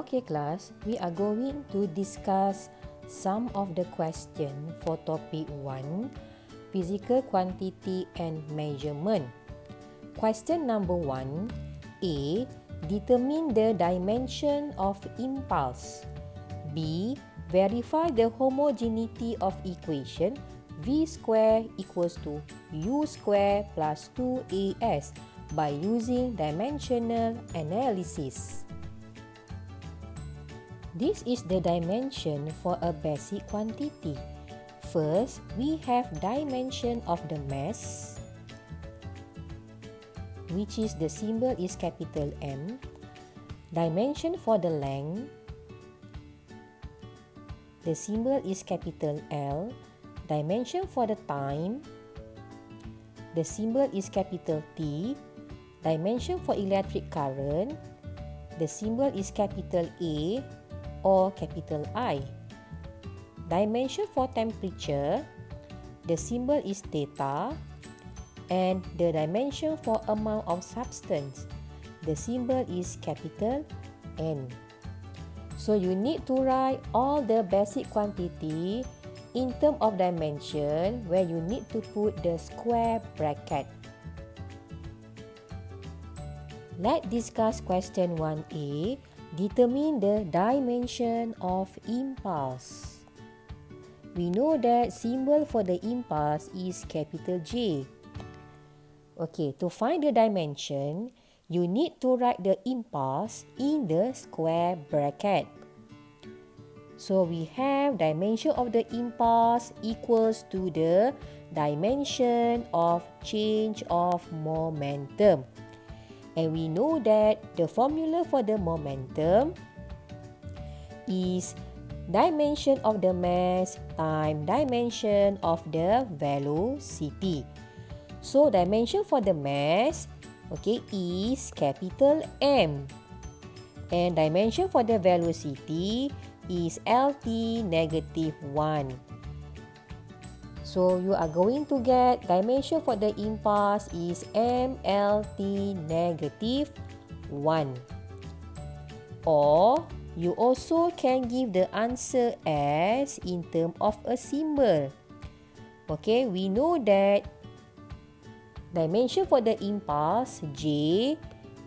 Okay class, we are going to discuss some of the questions for topic 1, physical quantity and measurement. Question number 1, A. Determine the dimension of impulse. B. Verify the homogeneity of equation V square equals to U square plus 2AS by using dimensional analysis. This is the dimension for a basic quantity. First, we have dimension of the mass, which is the symbol is capital M. Dimension for the length, the symbol is capital L. Dimension for the time, the symbol is capital T. Dimension for electric current, the symbol is capital A or capital I. Dimension for temperature, the symbol is theta, and the dimension for amount of substance, the symbol is capital N. So you need to write all the basic quantity in terms of dimension where you need to put the square bracket. Let's discuss question 1A. Determine the dimension of impulse. We know that symbol for the impulse is capital J. Okay, to find the dimension, you need to write the impulse in the square bracket. So we have dimension of the impulse equals to the dimension of change of momentum. And we know that the formula for the momentum is dimension of the mass times dimension of the velocity. So dimension for the mass, okay, is capital M. And dimension for the velocity is LT negative 1. So you are going to get dimension for the impulse is MLT negative 1. Or you also can give the answer as in terms of a symbol. Okay, we know that dimension for the impulse J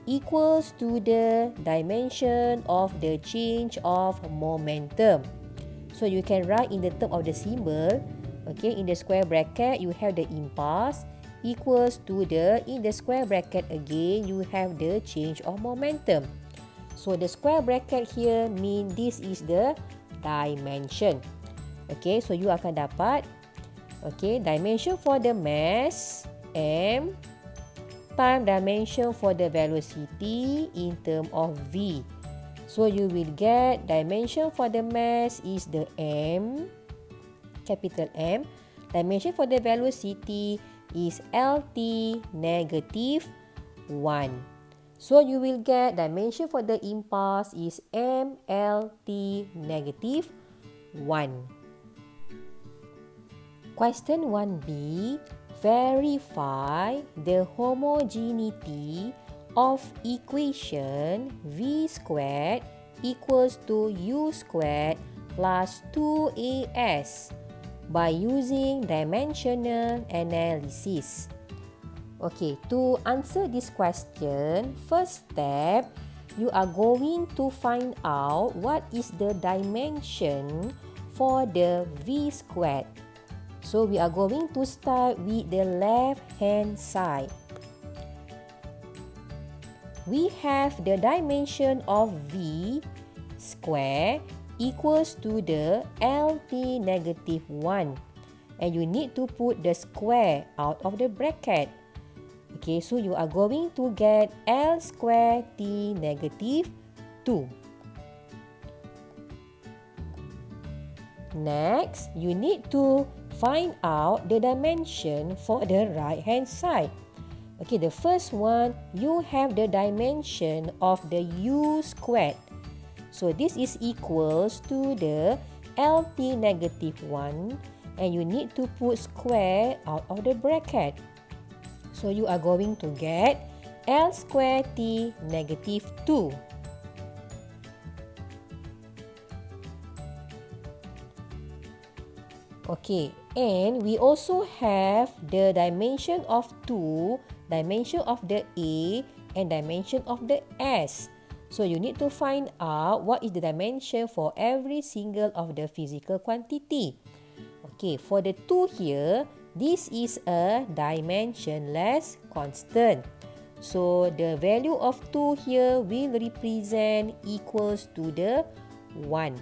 equals to the dimension of the change of momentum. So you can write in the term of the symbol. Okay, in the square bracket, you have the impulse equals to the, in the square bracket again, you have the change of momentum. So the square bracket here mean this is the dimension. Okay, so you akan dapat, okay, dimension for the mass, M, time dimension for the velocity in term of V. So you will get dimension for the mass is the M, capital M. Dimension for the velocity is LT negative 1. So you will get dimension for the impulse is MLT negative 1. Question 1B. Verify the homogeneity of equation V squared equals to U squared plus 2AS by using dimensional analysis. Okay, to answer this question, first step, you are going to find out what is the dimension for the V squared. So we are going to start with the left hand side. We have the dimension of V square equals to the LT negative 1. And you need to put the square out of the bracket. Okay, so you are going to get L square T negative 2. Next, you need to find out the dimension for the right hand side. Okay, the first one, you have the dimension of the U squared. So this is equals to the LT negative 1 and you need to put square out of the bracket. So you are going to get L square T negative 2. Okay, and we also have the dimension of 2, dimension of the A, and dimension of the S. So you need to find out what is the dimension for every single of the physical quantity. Okay, for the 2 here, this is a dimensionless constant. So the value of 2 here will represent equals to the 1.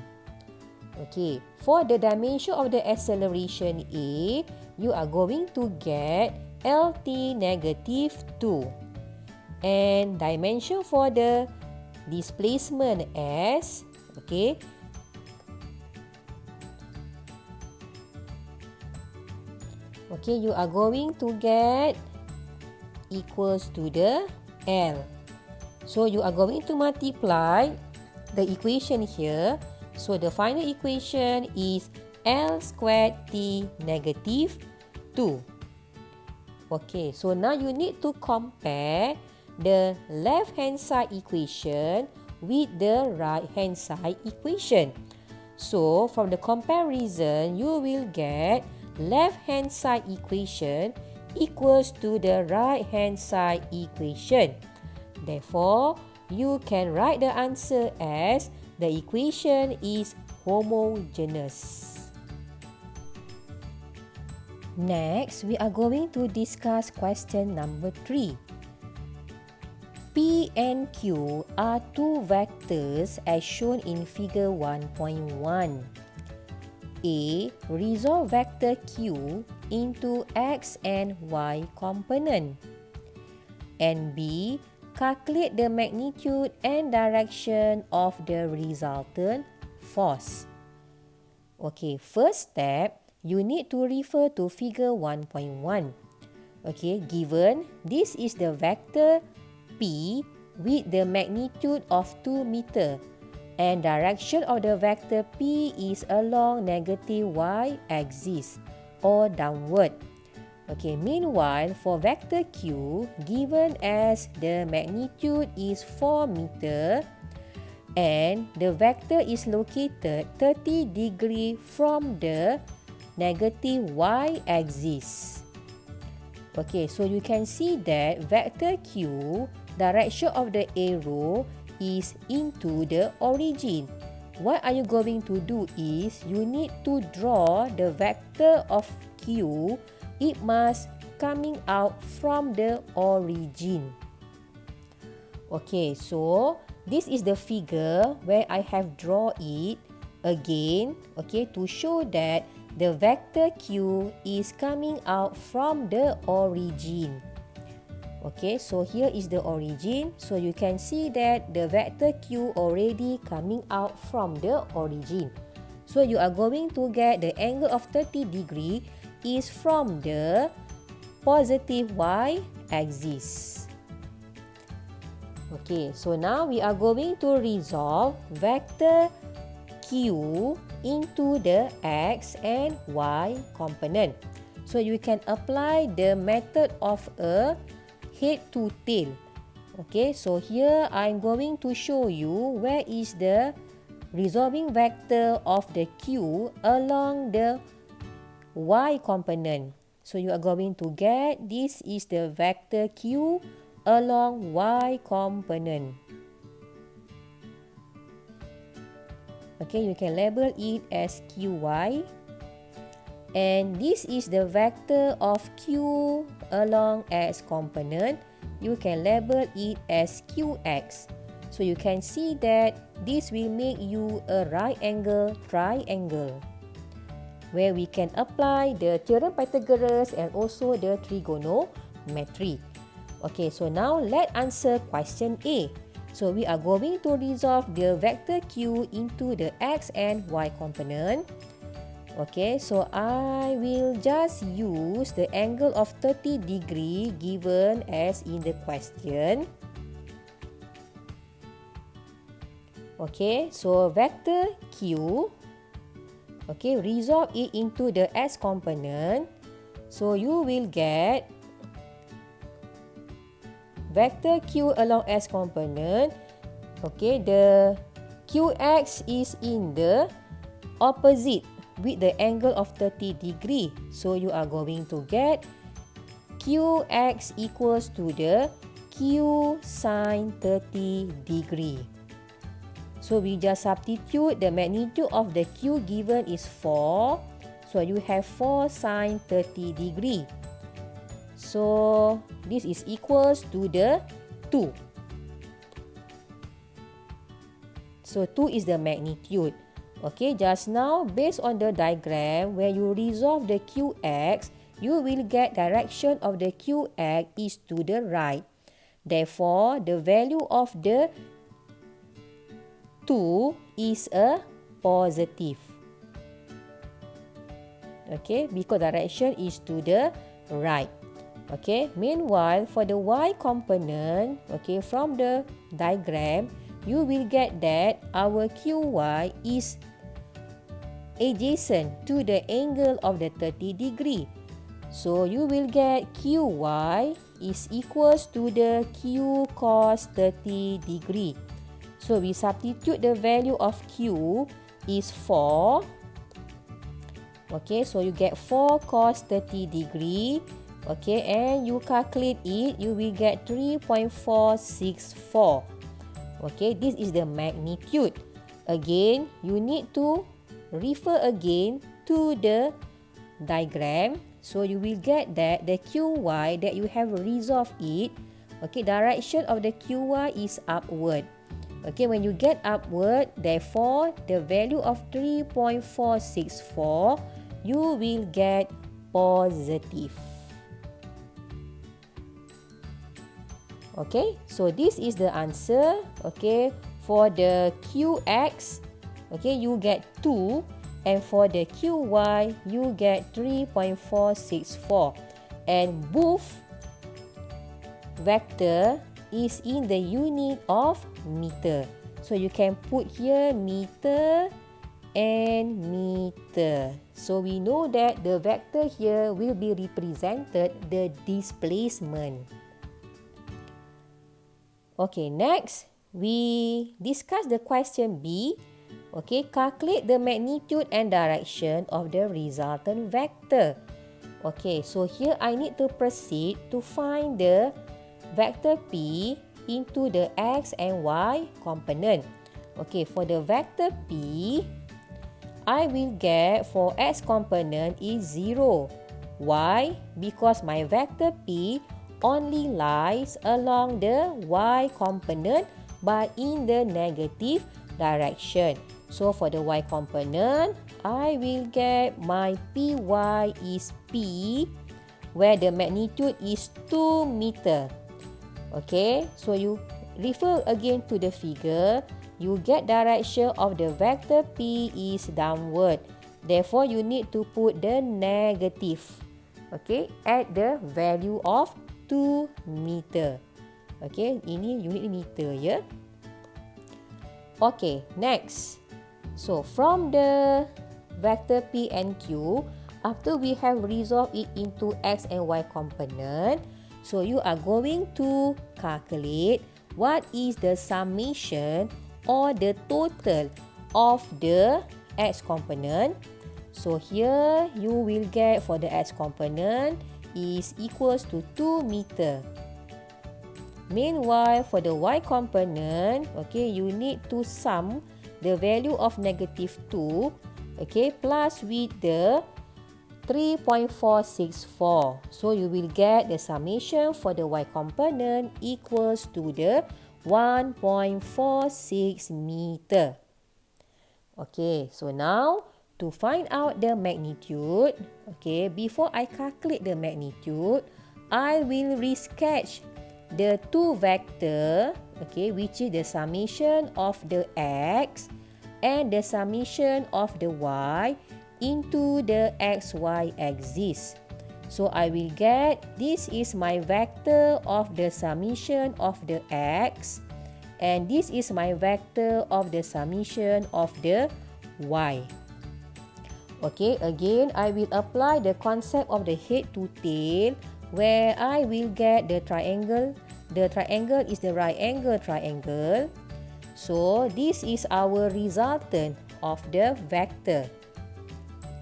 Okay, for the dimension of the acceleration A, you are going to get LT negative 2. And dimension for the displacement S, okay, you are going to get equals to the L. So you are going to multiply the equation here. So the final equation is L squared T negative 2. Okay, so now you need to compare the left-hand side equation with the right-hand side equation. So from the comparison, you will get left-hand side equation equals to the right-hand side equation. Therefore, you can write the answer as the equation is homogeneous. Next, we are going to discuss question number 3. P and Q are two vectors as shown in figure 1.1. A. Resolve vector Q into X and Y component. And B. Calculate the magnitude and direction of the resultant force. Okay, first step, you need to refer to figure 1.1. Okay, given this is the vector P with the magnitude of 2 meter and direction of the vector P is along negative Y axis or downward. Okay, meanwhile, for vector Q, given as the magnitude is 4 meter and the vector is located 30 degree from the negative Y axis. Okay, so you can see that vector Q, direction of the arrow is into the origin. What are you going to do is, you need to draw the vector of Q. It must coming out from the origin. Okay, so this is the figure where I have drawn it again, okay, to show that the vector Q is coming out from the origin. Okay, so here is the origin. So you can see that the vector Q already coming out from the origin. So you are going to get the angle of 30 degree is from the positive Y axis. Okay, so now we are going to resolve vector Q into the X and Y component. So you can apply the method of a head to tail. Okay, so here I'm going to show you where is the resolving vector of the Q along the Y component. So you are going to get this is the vector Q along Y component. Okay, you can label it as QY. And this is the vector of Q along X component. You can label it as QX. So you can see that this will make you a right angle triangle, where we can apply the theorem Pythagoras and also the trigonometry. Okay, so now let's answer question A. So we are going to resolve the vector Q into the X and Y component. Okay, so I will just use the angle of 30 degree given as in the question. Okay, so vector Q, okay, resolve it into the X component. So you will get vector Q along X component. Okay, the QX is in the opposite with the angle of 30 degree. So you are going to get QX equals to the Q sine 30 degree. So we just substitute the magnitude of the Q given is 4. So you have 4 sine 30 degree. So this is equals to the 2. So 2 is the magnitude. Okay, just now based on the diagram, when you resolve the QX, you will get direction of the QX is to the right. Therefore, the value of the 2 is a positive. Okay, because direction is to the right. Okay, meanwhile for the Y component, okay, from the diagram, you will get that our QY is adjacent to the angle of the 30 degree. So you will get QY is equals to the Q cos 30 degree. So we substitute the value of Q is 4. Okay, so you get 4 cos 30 degree. Okay, and you calculate it, you will get 3.464. Okay, this is the magnitude. Again, you need to refer again to the diagram. So you will get that the QY that you have resolved it, okay, direction of the QY is upward. Okay, when you get upward, therefore the value of 3.464, you will get positive. Okay, so this is the answer. Okay, for the QX, okay, you get 2, and for the QY, you get 3.464, and both vector is in the unit of meter. So you can put here meter and meter. So we know that the vector here will be represented the displacement. Okay, next we discuss the question B. Okay, calculate the magnitude and direction of the resultant vector. Okay, so here I need to proceed to find the vector P into the X and Y component. Okay, for the vector P, I will get for X component is 0. Why? Because my vector P only lies along the Y component but in the negative direction. So for the Y component, I will get my PY is P, where the magnitude is 2 meter. Okay, so you refer again to the figure, you get direction of the vector P is downward. Therefore, you need to put the negative, okay, at the value of 2 meter. Okay, ini unit meter ya. Okay, next. So from the vector P and Q, after we have resolved it into X and Y component, so you are going to calculate what is the summation or the total of the X component. So here you will get for the X component is equals to 2 meter. Meanwhile, for the Y component, okay, you need to sum the value of negative 2, okay, plus with the 3.464. So you will get the summation for the Y component equals to the 1.46 meter. Okay, so now to find out the magnitude, okay, before I calculate the magnitude, I will resketch the two vector, okay, which is the summation of the X and the summation of the Y into the XY axis. So I will get, this is my vector of the summation of the X, and this is my vector of the summation of the Y. Okay, again, I will apply the concept of the head to tail, where I will get the triangle. The triangle is the right angle triangle. So, this is our resultant of the vector.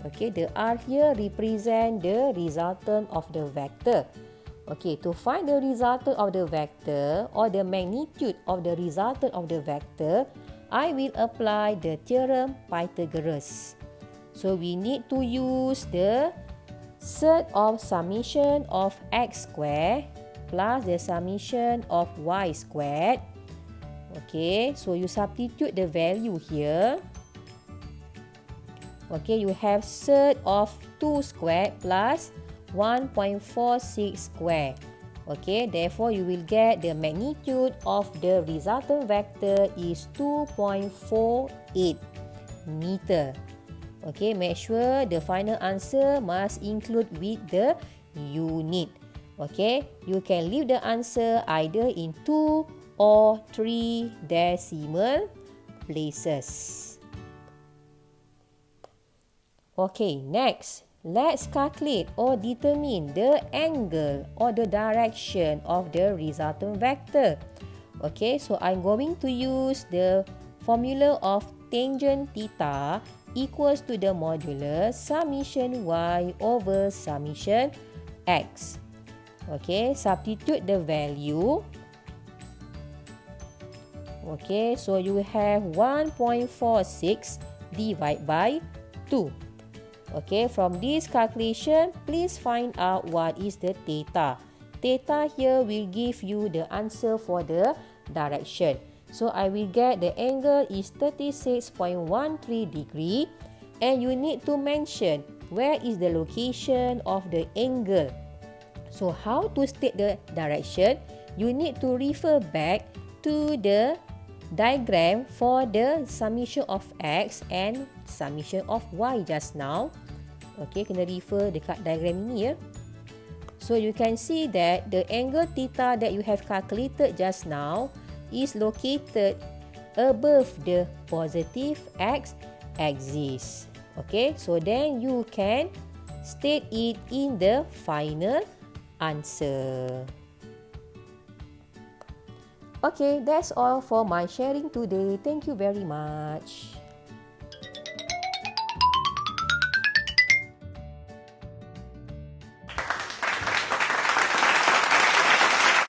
Okay, the R here represent the resultant of the vector. Okay, to find the resultant of the vector or the magnitude of the resultant of the vector, I will apply the theorem Pythagoras. So we need to use the set of summation of x squared plus the summation of y squared. Okay, so you substitute the value here. Okay, you have set of 2 squared plus 1.46 square. Okay, therefore you will get the magnitude of the resultant vector is 2.48 meter. Okay, make sure the final answer must include with the unit. Okay, you can leave the answer either in 2 or 3 decimal places. Okay, next, let's calculate or determine the angle or the direction of the resultant vector. Okay, so I'm going to use the formula of tangent theta equals to the modulus summation y over summation x. Okay, substitute the value. Okay, so you have 1.46 divided by 2. Okay, from this calculation, please find out what is the theta. Theta here will give you the answer for the direction. So I will get the angle is 36.13 degree and you need to mention where is the location of the angle. So how to state the direction? You need to refer back to the diagram for the summation of x and summation of y just now. Okay, kena refer dekat diagram ini ya. So you can see that the angle theta that you have calculated just now is located above the positive x axis. Okay, so then you can state it in the final answer. Okay, that's all for my sharing today. Thank you very much.